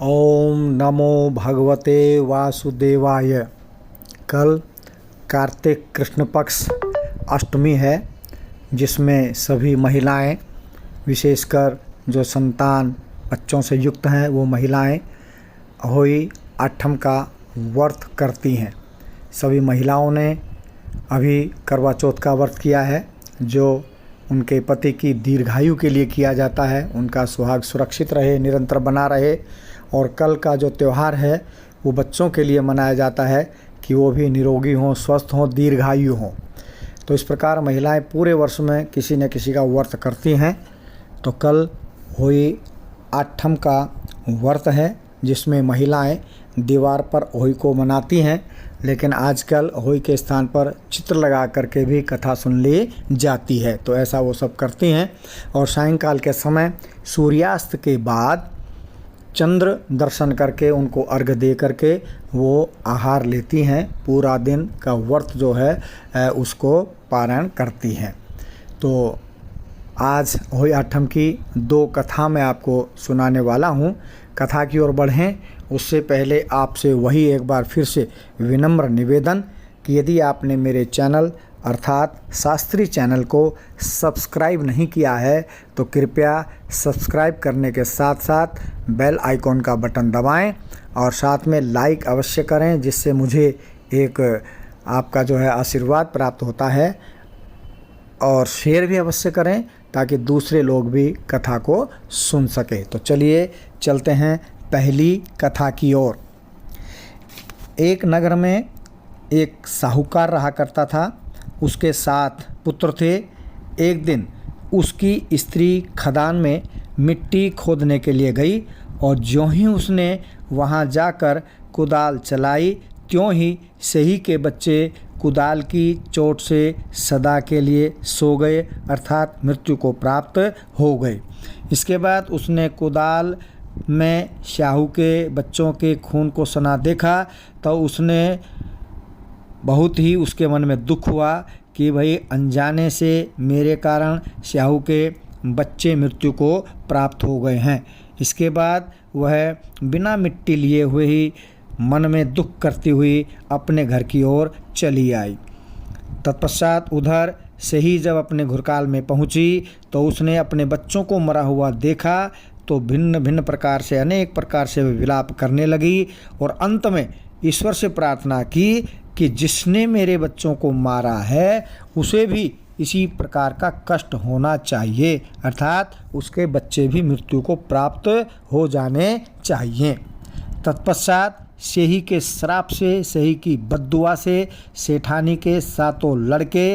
ओम नमो भगवते वासुदेवाय। कल कार्तिक कृष्ण पक्ष अष्टमी है, जिसमें सभी महिलाएं, विशेषकर जो संतान बच्चों से युक्त हैं वो महिलाएं अहोई आठम का व्रत करती हैं। सभी महिलाओं ने अभी करवा चौथ का व्रत किया है, जो उनके पति की दीर्घायु के लिए किया जाता है, उनका सुहाग सुरक्षित रहे, निरंतर बना रहे। और कल का जो त्यौहार है वो बच्चों के लिए मनाया जाता है कि वो भी निरोगी हों, स्वस्थ हों, दीर्घायु हों। तो इस प्रकार महिलाएं पूरे वर्ष में किसी न किसी का व्रत करती हैं। तो कल होई आठम का व्रत है, जिसमें महिलाएं दीवार पर होई को मनाती हैं, लेकिन आजकल होई के स्थान पर चित्र लगा करके भी कथा सुन ली जाती है। तो ऐसा वो सब करती हैं। और सायंकाल के समय सूर्यास्त के बाद चंद्र दर्शन करके उनको अर्घ दे करके वो आहार लेती हैं। पूरा दिन का व्रत जो है उसको पारण करती हैं। तो आज होई आठम की दो कथा मैं आपको सुनाने वाला हूँ। कथा की ओर बढ़ें उससे पहले आपसे वही एक बार फिर से विनम्र निवेदन कि यदि आपने मेरे चैनल अर्थात शास्त्री चैनल को सब्सक्राइब नहीं किया है तो कृपया सब्सक्राइब करने के साथ साथ बेल आइकॉन का बटन दबाएं और साथ में लाइक अवश्य करें, जिससे मुझे एक आपका जो है आशीर्वाद प्राप्त होता है। और शेयर भी अवश्य करें ताकि दूसरे लोग भी कथा को सुन सके। तो चलिए चलते हैं पहली कथा की ओर। एक नगर में एक साहूकार रहा करता था। उसके 7 पुत्र थे। एक दिन उसकी स्त्री खदान में मिट्टी खोदने के लिए गई और ज्यों ही उसने वहां जाकर कुदाल चलाई, त्यों ही सही के बच्चे कुदाल की चोट से सदा के लिए सो गए, अर्थात मृत्यु को प्राप्त हो गए। इसके बाद उसने कुदाल में शाहू के बच्चों के खून को सना देखा तो उसने बहुत ही उसके मन में दुख हुआ कि भाई अनजाने से मेरे कारण शाहू के बच्चे मृत्यु को प्राप्त हो गए हैं। इसके बाद वह बिना मिट्टी लिए हुए ही मन में दुख करती हुई अपने घर की ओर चली आई। तत्पश्चात उधर से ही जब अपने घुरकाल में पहुंची तो उसने अपने बच्चों को मरा हुआ देखा तो भिन्न भिन्न प्रकार से अनेक प्रकार से विलाप करने लगी और अंत में ईश्वर से प्रार्थना की कि जिसने मेरे बच्चों को मारा है उसे भी इसी प्रकार का कष्ट होना चाहिए, अर्थात उसके बच्चे भी मृत्यु को प्राप्त हो जाने चाहिए। तत्पश्चात सेही के श्राप से, सेही की बद्दुआ से सेठानी के 7 लड़के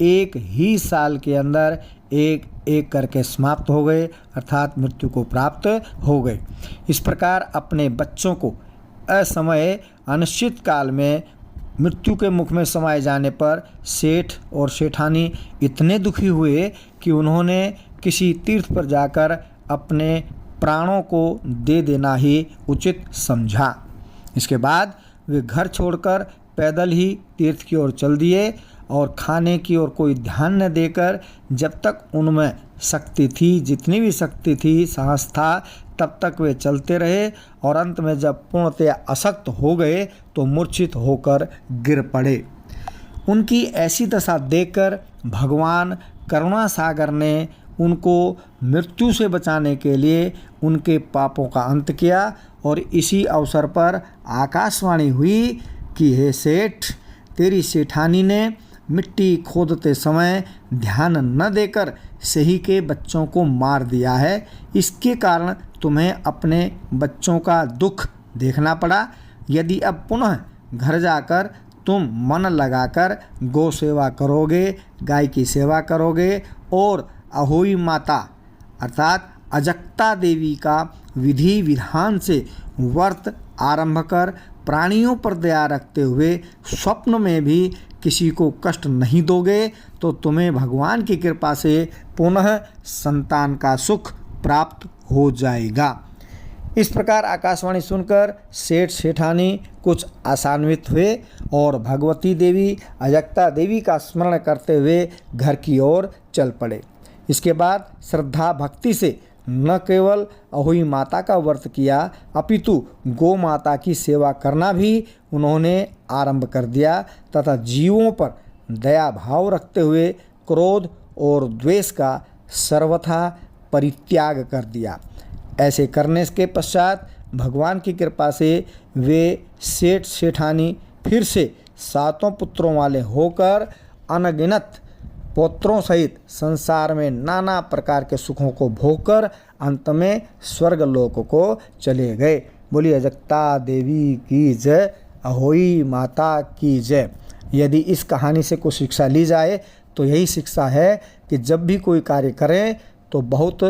एक ही साल के अंदर एक एक करके समाप्त हो गए, अर्थात मृत्यु को प्राप्त हो गए। इस प्रकार अपने बच्चों को असमय अनिश्चित काल में मृत्यु के मुख में समाये जाने पर सेठ और सेठानी इतने दुखी हुए कि उन्होंने किसी तीर्थ पर जाकर अपने प्राणों को दे देना ही उचित समझा। इसके बाद वे घर छोड़कर पैदल ही तीर्थ की ओर चल दिए और खाने की ओर कोई ध्यान न देकर जब तक उनमें शक्ति थी, जितनी भी शक्ति थी, साहस था, तब तक वे चलते रहे और अंत में जब पूर्णतया अशक्त हो गए तो मूर्छित होकर गिर पड़े। उनकी ऐसी दशा देखकर भगवान करुणा सागर ने उनको मृत्यु से बचाने के लिए उनके पापों का अंत किया और इसी अवसर पर आकाशवाणी हुई कि हे सेठ, तेरी सेठानी ने मिट्टी खोदते समय ध्यान न देकर सही के बच्चों को मार दिया है। इसके कारण तुम्हें अपने बच्चों का दुख देखना पड़ा। यदि अब पुनः घर जाकर तुम मन लगाकर गौ सेवा करोगे, गाय की सेवा करोगे और अहोई माता अर्थात अजक्ता देवी का विधि विधान से व्रत आरंभ कर प्राणियों पर दया रखते हुए स्वप्न में भी किसी को कष्ट नहीं दोगे तो तुम्हें भगवान की कृपा से पुनः संतान का सुख प्राप्त हो जाएगा। इस प्रकार आकाशवाणी सुनकर सेठ सेठानी कुछ आशान्वित हुए और भगवती देवी अजक्ता देवी का स्मरण करते हुए घर की ओर चल पड़े। इसके बाद श्रद्धा भक्ति से न केवल अहोई माता का व्रत किया अपितु गौ माता की सेवा करना भी उन्होंने आरंभ कर दिया तथा जीवों पर दया भाव रखते हुए क्रोध और द्वेष का सर्वथा परित्याग कर दिया। ऐसे करने के पश्चात भगवान की कृपा से वे सेठ सेठानी फिर से 7 पुत्रों वाले होकर अनगिनत पुत्रों सहित संसार में नाना प्रकार के सुखों को भोगकर अंत में स्वर्ग लोक को चले गए। बोलिए अजक्ता देवी की जय, अहोई माता की जय। यदि इस कहानी से कुछ शिक्षा ली जाए तो यही शिक्षा है कि जब भी कोई कार्य करें तो बहुत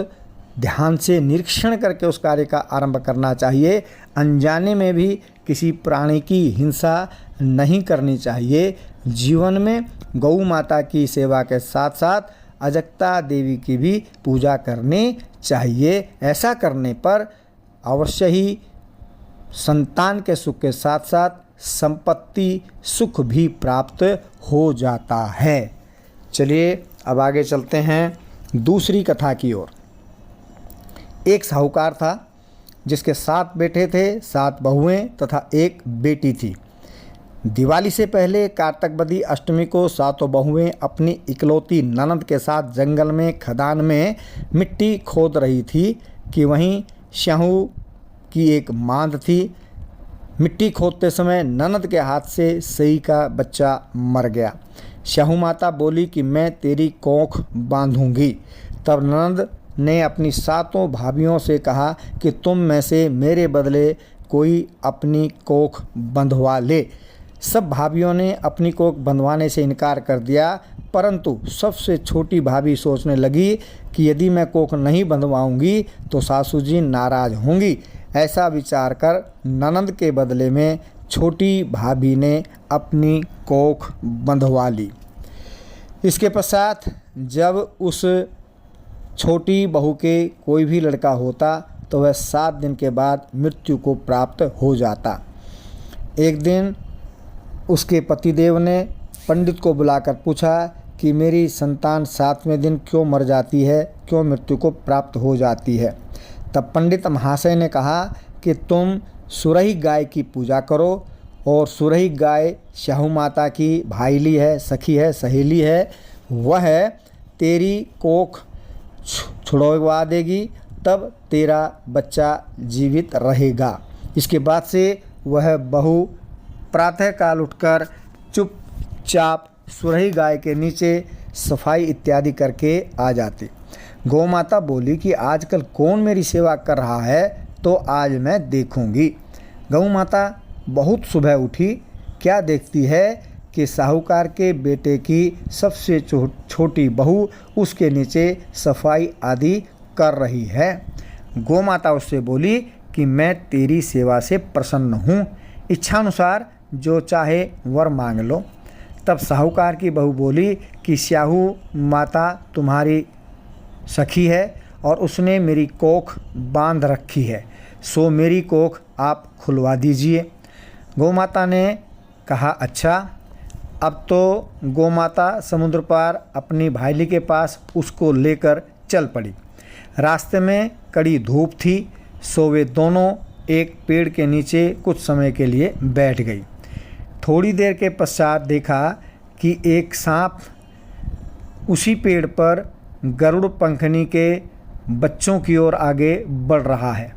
ध्यान से निरीक्षण करके उस कार्य का आरंभ करना चाहिए। अनजाने में भी किसी प्राणी की हिंसा नहीं करनी चाहिए। जीवन में गौ माता की सेवा के साथ साथ अजक्ता देवी की भी पूजा करनी चाहिए। ऐसा करने पर अवश्य ही संतान के सुख के साथ साथ संपत्ति सुख भी प्राप्त हो जाता है। चलिए अब आगे चलते हैं दूसरी कथा की ओर। एक साहूकार था जिसके 7 बेटे थे, 7 बहुएं तथा 1 बेटी थी। दिवाली से पहले कार्तक बदी अष्टमी को 7 बहुएं अपनी इकलौती ननद के साथ जंगल में खदान में मिट्टी खोद रही थी कि वहीं श्याहू की एक मांद थी। मिट्टी खोदते समय ननद के हाथ से सई का बच्चा मर गया। श्याहू माता बोली कि मैं तेरी कोख बांधूंगी। तब ननद ने अपनी 7 भाभियों से कहा कि तुम में से मेरे बदले कोई अपनी कोख बंधवा ले। सब भाभियों ने अपनी कोख बंधवाने से इनकार कर दिया, परंतु सबसे छोटी भाभी सोचने लगी कि यदि मैं कोख नहीं बंधवाऊंगी तो सासू जी नाराज होंगी। ऐसा विचार कर ननद के बदले में छोटी भाभी ने अपनी कोख बंधवा ली। इसके पश्चात जब उस छोटी बहू के कोई भी लड़का होता तो वह 7 दिन के बाद मृत्यु को प्राप्त हो जाता। एक दिन उसके पतिदेव ने पंडित को बुलाकर पूछा कि मेरी संतान 7वें दिन क्यों मर जाती है, क्यों मृत्यु को प्राप्त हो जाती है। तब पंडित महाशय ने कहा कि तुम सुरही गाय की पूजा करो और सुरही गाय श्याहू माता की भाईली है, सखी है, सहेली है। वह तेरी कोख छुड़वा देगी, तब तेरा बच्चा जीवित रहेगा। इसके बाद से वह बहू प्रातःकाल उठकर चुपचाप सुरही गाय के नीचे सफाई इत्यादि करके आ जाती। गौ माता बोली कि आजकल कौन मेरी सेवा कर रहा है, तो आज मैं देखूंगी। गौ माता बहुत सुबह उठी, क्या देखती है कि साहूकार के बेटे की सबसे छोटी बहू उसके नीचे सफाई आदि कर रही है। गौ माता उससे बोली कि मैं तेरी सेवा से प्रसन्न हूँ, इच्छानुसार जो चाहे वर मांग लो। तब साहूकार की बहू बोली कि श्याहू माता तुम्हारी सखी है और उसने मेरी कोख बांध रखी है, सो मेरी कोख आप खुलवा दीजिए। गौ माता ने कहा अच्छा। अब तो गौ माता समुद्र पार अपनी भाईली के पास उसको लेकर चल पड़ी। रास्ते में कड़ी धूप थी, सो वे दोनों एक पेड़ के नीचे कुछ समय के लिए बैठ गई। थोड़ी देर के पश्चात देखा कि एक सांप उसी पेड़ पर गरुड़ पंखनी के बच्चों की ओर आगे बढ़ रहा है।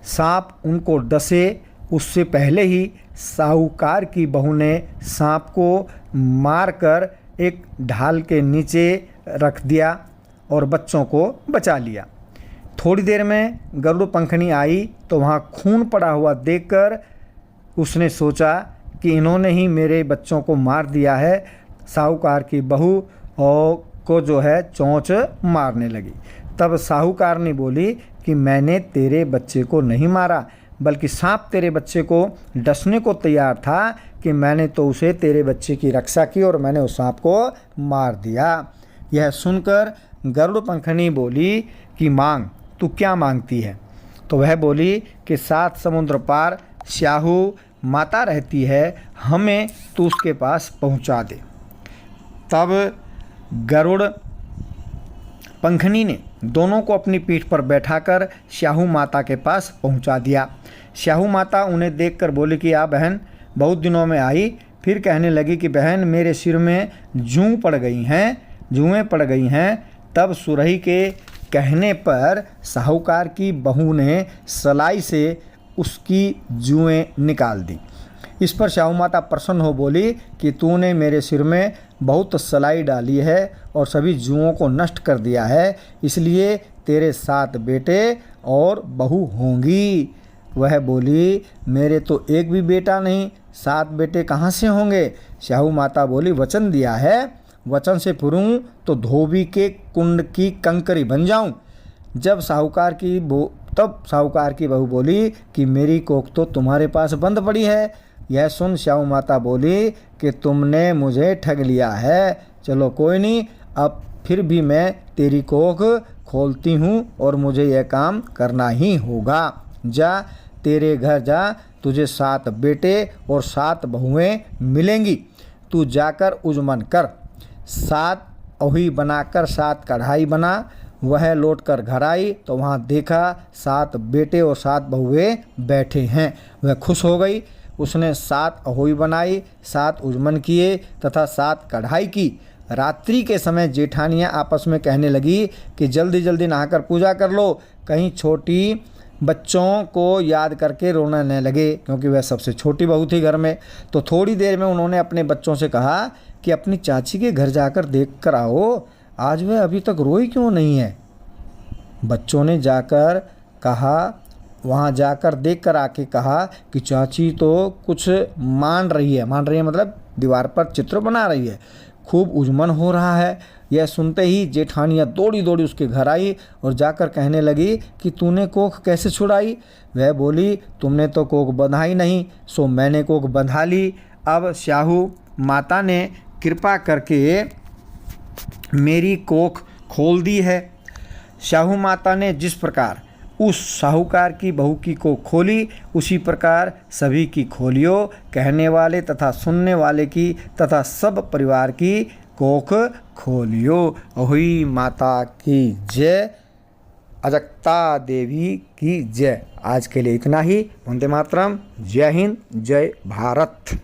सांप उनको डसे उससे पहले ही साहूकार की बहू ने सांप को मारकर एक ढाल के नीचे रख दिया और बच्चों को बचा लिया। थोड़ी देर में गरुड़ पंखनी आई तो वहाँ खून पड़ा हुआ देखकर उसने सोचा कि इन्होंने ही मेरे बच्चों को मार दिया है। साहूकार की बहू और को जो है चोंच मारने लगी। तब साहूकार ने बोली कि मैंने तेरे बच्चे को नहीं मारा, बल्कि सांप तेरे बच्चे को डसने को तैयार था कि मैंने तो उसे तेरे बच्चे की रक्षा की और मैंने उस सांप को मार दिया। यह सुनकर गरुड़ पंखनी बोली कि मांग, तू क्या मांगती है? तो वह बोली कि 7 समुद्र पार श्याहू माता रहती है, हमें तू उसके पास पहुंचा दे। तब गरुड़ पंखनी ने दोनों को अपनी पीठ पर बैठाकर श्याहू माता के पास पहुंचा दिया। श्याहू माता उन्हें देखकर बोली कि आ बहन, बहुत दिनों में आई। फिर कहने लगी कि बहन, मेरे सिर में जुएं पड़ गई हैं। तब सुरही के कहने पर साहूकार की बहू ने सलाई से उसकी जुएं निकाल दी। इस पर श्याहू माता प्रसन्न हो बोली कि तूने मेरे सिर में बहुत सलाई डाली है और सभी जुओं को नष्ट कर दिया है, इसलिए तेरे 7 बेटे और बहू होंगी। वह बोली, मेरे तो एक भी बेटा नहीं, 7 बेटे कहाँ से होंगे? श्याहू माता बोली, वचन दिया है, वचन से फिरूं तो धोबी के कुंड की कंकरी बन जाऊं। तब साहूकार की बहू बोली कि मेरी कोख तो तुम्हारे पास बंद पड़ी है। यह सुन श्याहू माता बोली कि तुमने मुझे ठग लिया है। चलो कोई नहीं, अब फिर भी मैं तेरी कोख खोलती हूँ और मुझे यह काम करना ही होगा। जा, तेरे घर जा, तुझे 7 बेटे और 7 बहुएं मिलेंगी। तू जाकर उजमन कर, 7 अहुई बनाकर 7 कढ़ाई बना। वह लौटकर घर आई तो वहाँ देखा 7 बेटे और 7 बहुएं बैठे हैं। वह खुश हो गई। उसने 7 अहुई बनाई, 7 उजमन किए तथा 7 कढ़ाई की। रात्रि के समय जेठानियाँ आपस में कहने लगी कि जल्दी जल्दी नहाकर पूजा कर लो, कहीं छोटी बच्चों को याद करके रोने न लगे, क्योंकि वह सबसे छोटी बहू थी घर में। तो थोड़ी देर में उन्होंने अपने बच्चों से कहा कि अपनी चाची के घर जाकर देख कर आओ, आज वह अभी तक रोई क्यों नहीं है। बच्चों ने जाकर कहा, वहाँ जाकर देख कर आके कहा कि चाची तो कुछ मान रही है मतलब दीवार पर चित्र बना रही है, खूब उजमन हो रहा है। यह सुनते ही जेठानियाँ दौड़ी दौड़ी उसके घर आई और जाकर कहने लगी कि तूने कोख कैसे छुड़ाई। वह बोली, तुमने तो कोख बंधाई नहीं, सो मैंने कोख बंधा ली। अब श्याहू माता ने कृपा करके मेरी कोख खोल दी है। श्याहू माता ने जिस प्रकार उस साहूकार की बहू की कोख खोली, उसी प्रकार सभी की खोलियो, कहने वाले तथा सुनने वाले की तथा सब परिवार की कोख खोलियो। अहुई माता की जय, अजक्ता देवी की जय। आज के लिए इतना ही। वंदे मातरम। जय हिंद, जय भारत।